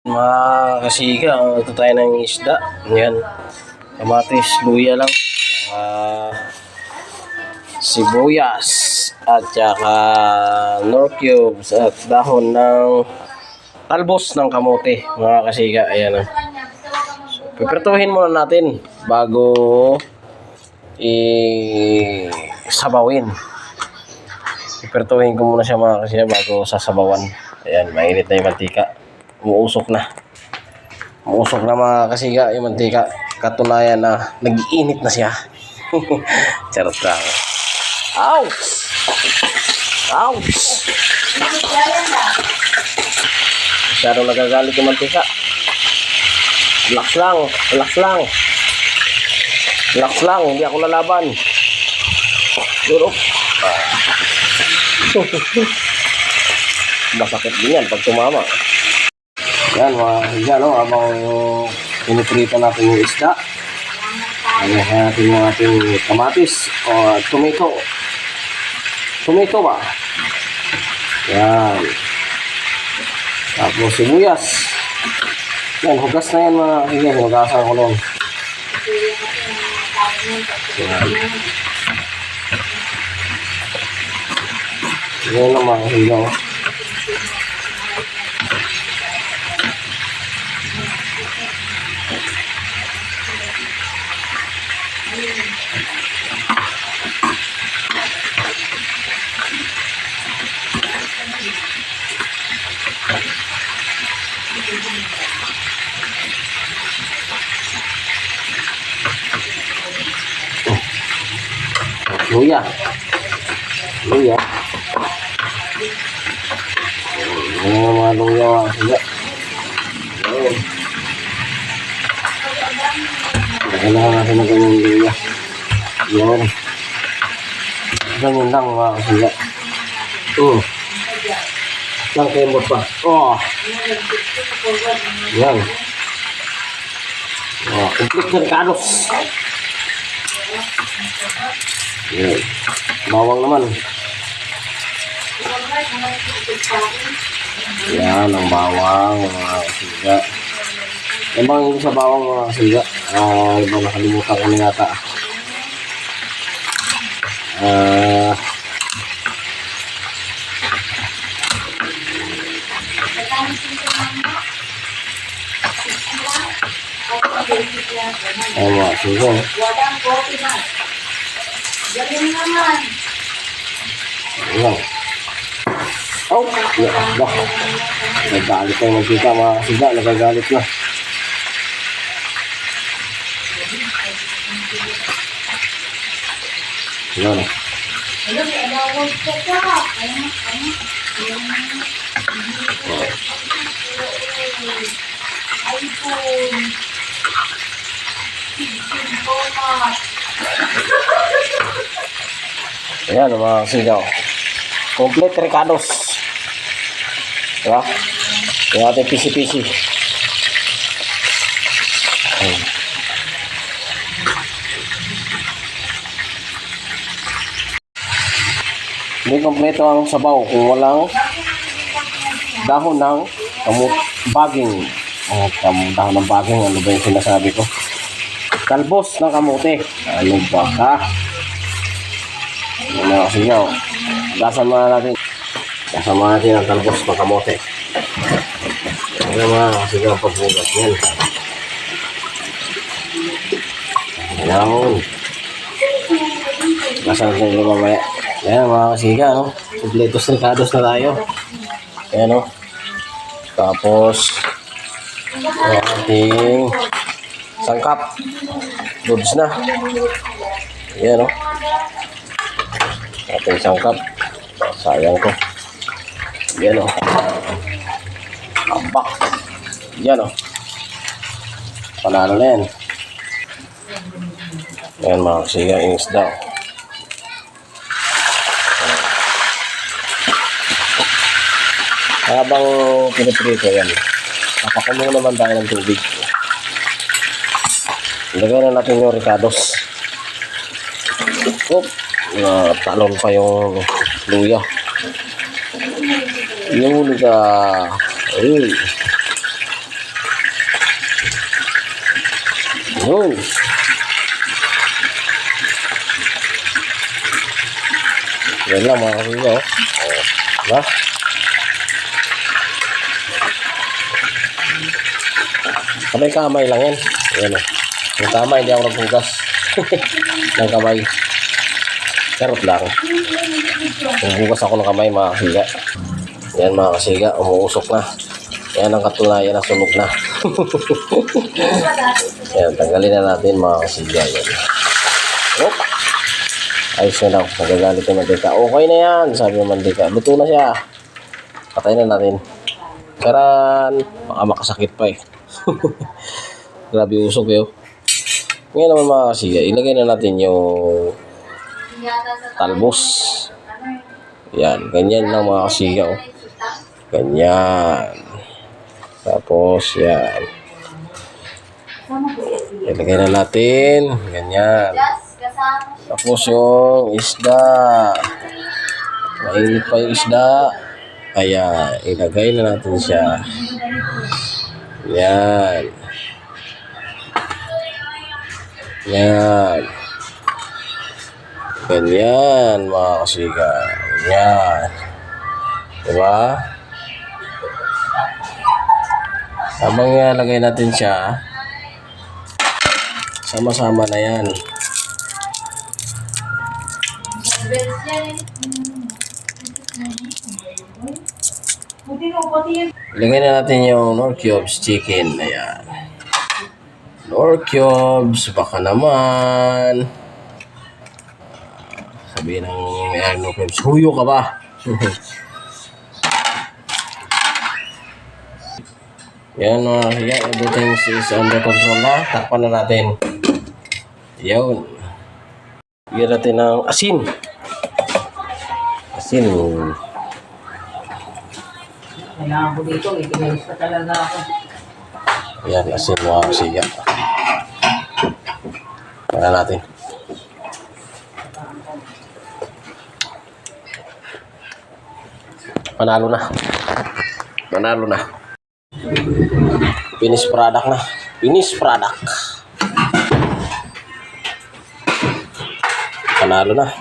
Mga kasiga, ito tayo ng isda. Yan. Kamatis, luya lang. Sibuyas. At saka nor cubes. At dahon ng talbos ng kamote. Mga kasiga, ayan. Pipertuhin muna natin bago sabawin. Pipertuhin ko muna siya mga kasiga bago sasabawan. Ayan, mainit na yung mantika. Umuusok na mga kasiga yung mantika. Katunayan na nag-iinit na siya. Charot lang. Ouch! Ouch! Masyadong nagagalit yung mantika. Relax lang, relax lang. Relax lang, hindi ako lalaban. Durok. Masakit din yan pag tumama. Yan mga kasiga, no? Habang piniprito natin yung isda, ayan natin yung ating kamatis o tomato. Tomato ba? Yan. Tapos sibuyas. Yan, hugas na yan mga kasiga. Hugasan ko lang. Yan. Yan lang mga kasiga. Luya. Luya. Yung mga luya mga kasiga. Ayun. Kailangan natin na ganyan luya. Yan. Ganyan lang mga kasiga. Lang kemot pa. Oh. Yan. Complete mercados. Yan. Bawang naman. Yan ang bawang mga kasiga. Yan bang hindi sa bawang mga kasiga? Iba nakalimutan ko na yata. Mga kasiga. Galing naman. Ayan. Oh, ya, bah. Nagagalit na yung magkita mga kasiga. Nagagalit na. Ayan. Alam, alawag ka pa. iPhone. Ayan mga kasiga. Complete recados. Diba? Yung ating pisi-pisi. Hindi kompleto ang sabaw kung walang dahon ng baging. Dahon ng baging, ano ba yung sinasabi ko? Talbos ng kamote. Ano ba ka? Ano na kasi nyo? Gasama natin ang talbos ng kamote. Ano mga kasi nyo ang pagbugas yan. Ayan. Gasama natin yung mamaya. Ayan mga kasiga, no? Completos ricados na tayo. Ayan, no? Tapos ang ating sangkap. Goods na. Ayan, no? Ating sangkap. Sayang ko. Ayan, no? Abak. Ayan, no? Panalo na yan. Ayan mga kasiga, yung isda. Habang piniprito yan, napakulo naman tayo ng tubig. Ilagay na natin yung ricados. Talon pa yung luya. Yung luya. Yun. Yan lang mga kasiga, oh. Oh, diba? Kamay-kamay lang yan. Ayan, oh. Yung tama, hindi ako naghugas. Ng kamay. Charot lang. Naghugas ako ng kamay, mga kasiga. Yan, mga kasiga. Umuusok na. Yan ang katunayan na sunog na. Yan, tanggalin na natin, mga kasiga. Yan. Oh. Ayos na daw. Nagagalit yung mantika. Okay na yan, sabi ng mantika. Luto na siya. Patay na natin. Karan. Baka makasakit pa eh. Grabe usok eh. Ngayon naman mga kasiga, ilagay na natin yung talbos. Yan, ganyan lang mga kasiga. Oh. Ganyan. Tapos yan. Ilagay na natin. Ganyan. Tapos yung isda. Mainit pa yung isda. Kaya ilagay na natin siya. Yan. Yan. Ganyan mga kasiga. Ganyan. Diba? Habang ilagay natin siya, sama-sama na yan. Ilagay na natin yung Knorr Cubes chicken. Ayan. Knorr Cubes, baka naman. Sabihin ng Knorr Cubes, huyo ka ba? Yan mga kaya, everything is under control na. Takpan na natin. Yun. Bigyan natin ng asin. Asin. Kailangan ko dito, itinalis pa talaga ako. Yan, asin mga kasiga. Para natin. Panalo na. Panalo na. Finished product na. Finished product. Panalo na.